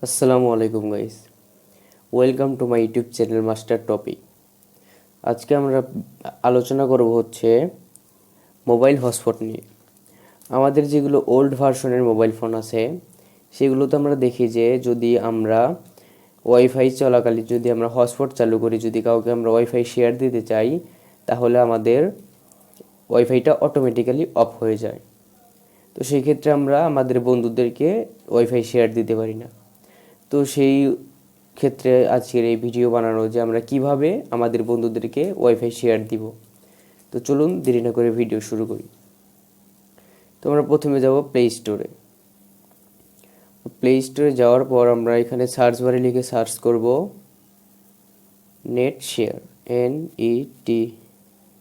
আসসালামু আলাইকুম guys, welcome to my YouTube channel master topic. আজকে আমরা আলোচনা করব হচ্ছে মোবাইল হটস্পট নিয়ে। আমাদের যেগুলো ওল্ড ভার্সনের মোবাইল ফোন আছে সেগুলোতে আমরা দেখি যে যদি আমরা ওয়াইফাই চলাকালীন যদি আমরা হটস্পট চালু করি, যদি কাউকে আমরা ওয়াইফাই শেয়ার দিতে চাই, তাহলে আমাদের ওয়াইফাইটা অটোমেটিক্যালি অফ হয়ে যায়। তো সেই ক্ষেত্রে আমরা আমাদের বন্ধুদেরকে ওয়াইফাই শেয়ার দিতে পারি না। তো সেই ক্ষেত্রে আজকের এই ভিডিও বানানো যে আমরা কিভাবে আমাদের বন্ধুদেরকে ওয়াইফাই শেয়ার দিব। তো চলুন দেরি না করে ভিডিও শুরু করি। তো আমরা প্রথমে যাব প্লে স্টোরে। প্লে স্টোরে যাওয়ার পর আমরা এখানে সার্চ বারে লিখে সার্চ করব net share, NET,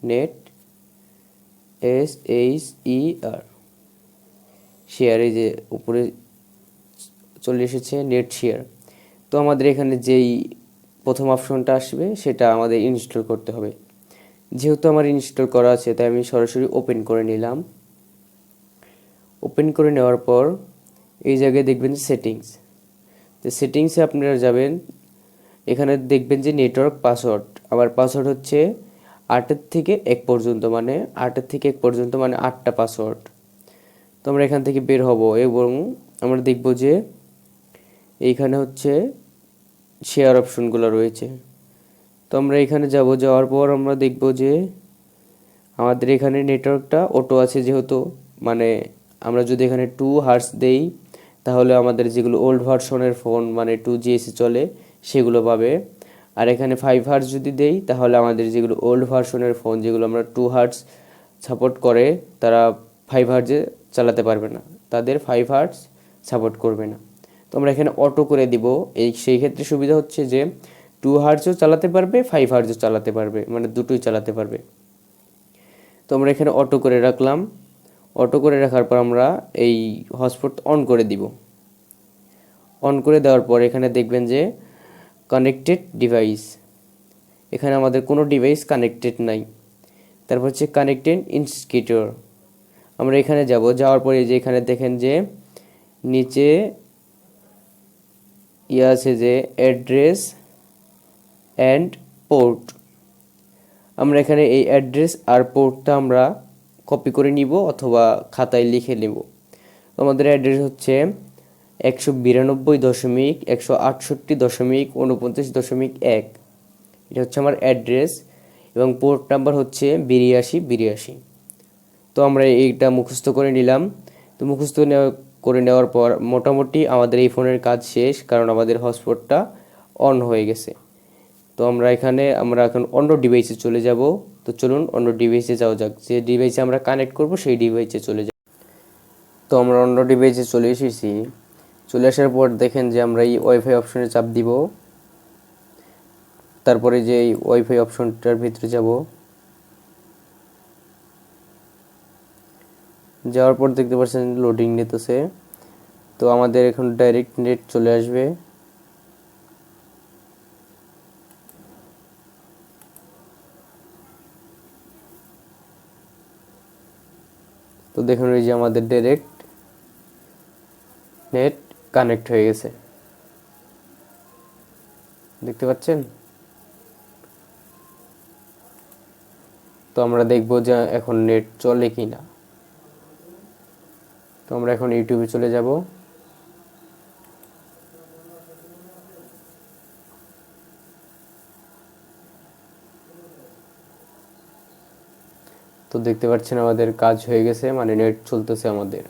net SHER, share. এই যে উপরে চলে এসেছে নেট শেয়ার। তো আমাদের এখানে যেই প্রথম অপশনটা আসবে সেটা আমাদের ইনস্টল করতে হবে। যেহেতু আমার ইনস্টল করা আছে তাই আমি সরাসরি ওপেন করে নিলাম। ওপেন করে নেওয়ার পর এই জায়গায় দেখবেন সেটিংস। তো সেটিংসে আপনারা যাবেন, এখানে দেখবেন যে নেটওয়ার্ক পাসওয়ার্ড। আমার পাসওয়ার্ড হচ্ছে 8 থেকে 1 পর্যন্ত, মানে 8 থেকে 1 পর্যন্ত মানে 8টা পাসওয়ার্ড। তো আমরা এখান থেকে বের হব এবং আমরা দেখব যে এইখানে হচ্ছে শেয়ার অপশনগুলো রয়েছে। তো আমরা এখানে যাব, যাওয়ার পর আমরা দেখব যে আমাদের এখানে নেটওয়ার্কটা অটো আছে, যেহেতু মানে আমরা যদি এখানে 2 হার্টজ দেই তাহলে আমাদের যেগুলো ওল্ড ভার্সনের ফোন মানে 2GS চলে সেগুলো পাবে। আর এখানে 5 হার্টজ যদি দেই তাহলে আমাদের যেগুলো ওল্ড ভার্সনের ফোন যেগুলো আমরা 2 হার্টজ সাপোর্ট করে তারা 5 হার্টজে চালাতে পারবে না, তাদের 5 হার্টজ সাপোর্ট করবে না। তো আমরা এখানে অটো করে দিব। সেই ক্ষেত্রে সুবিধা হচ্ছে যে 2 হার্টজও চালাতে পারবে, 5 হার্টজও চালাতে পারবে, মানে দুটোই চালাতে পারবে। তো আমরা এখানে অটো করে রাখলাম। অটো করে রাখার পর আমরা এই হটস্পট অন করে দিব। অন করে দেওয়ার পর এখানে দেখবেন যে কানেক্টেড ডিভাইস, এখানে আমাদের কোনো ডিভাইস কানেক্টেড নাই। তারপর হচ্ছে কানেক্টেড ইন্ডিকেটর, আমরা এখানে যাব। যাওয়ার পরে যে এখানে দেখেন যে নিচে আছে যে অ্যাড্রেস অ্যান্ড পোর্ট। আমরা এখানে এই অ্যাড্রেস আর পোর্টটা আমরা কপি করে নিব অথবা খাতায় লিখে নেব। আমাদের অ্যাড্রেস হচ্ছে 192.168.49.1। এটা হচ্ছে আমার অ্যাড্রেস এবং পোর্ট নাম্বার হচ্ছে 8282। তো আমরা এইটা মুখস্থ করে নিলাম। তো মুখস্থ করে নেওয়ার পর মোটামুটি আমাদের এই ফোনের কাজ শেষ, কারণ আমাদের হটস্পটটা অন হয়ে গেছে। তো আমরা এখন অন্য ডিভাইসে চলে যাব। তো চলুন অন্য ডিভাইসে যাওয়া যাক। যে ডিভাইসে আমরা কানেক্ট করব সেই ডিভাইসে চলে যাব। তো আমরা অন্য ডিভাইসে চলে এসেছি। চলে আসার পর দেখেন যে আমরা এই ওয়াইফাই অপশনে চাপ দিব। তারপরে যে এই ওয়াইফাই অপশনটার ভিতরে যাব। যাওয়ার পর দেখতে পাচ্ছেন লোডিং নিতেছে। তো আমাদের এখন ডাইরেক্ট নেট চলে আসবে। তো দেখুন এই যে আমাদের ডাইরেক্ট নেট কানেক্ট হয়ে গেছে, দেখতে পাচ্ছেন। তো আমরা দেখব যে এখন নেট চলে কিনা। তো আমরা এখন ইউটিউবে চলে যাব। তো দেখতে পাচ্ছেন আমাদের কাজ হয়ে গেছে, মানে নেট চলতেছে আমাদের।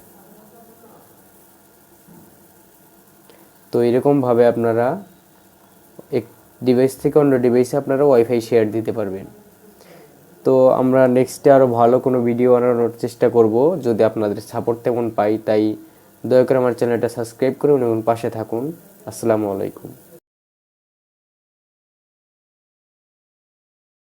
তো এরকম ভাবে আপনারা এক ডিভাইস থেকে অন্য ডিভাইসে আপনারা ওয়াইফাই শেয়ার দিতে পারবেন। তো আমরা নেক্সটে আরও ভালো কোনো ভিডিও বানানোর চেষ্টা করব যদি আপনাদের সাপোর্ট তেমন পাই। তাই দয়া করে আমার চ্যানেলটা সাবস্ক্রাইব করুন এবং পাশে থাকুন। আসসালামু আলাইকুম।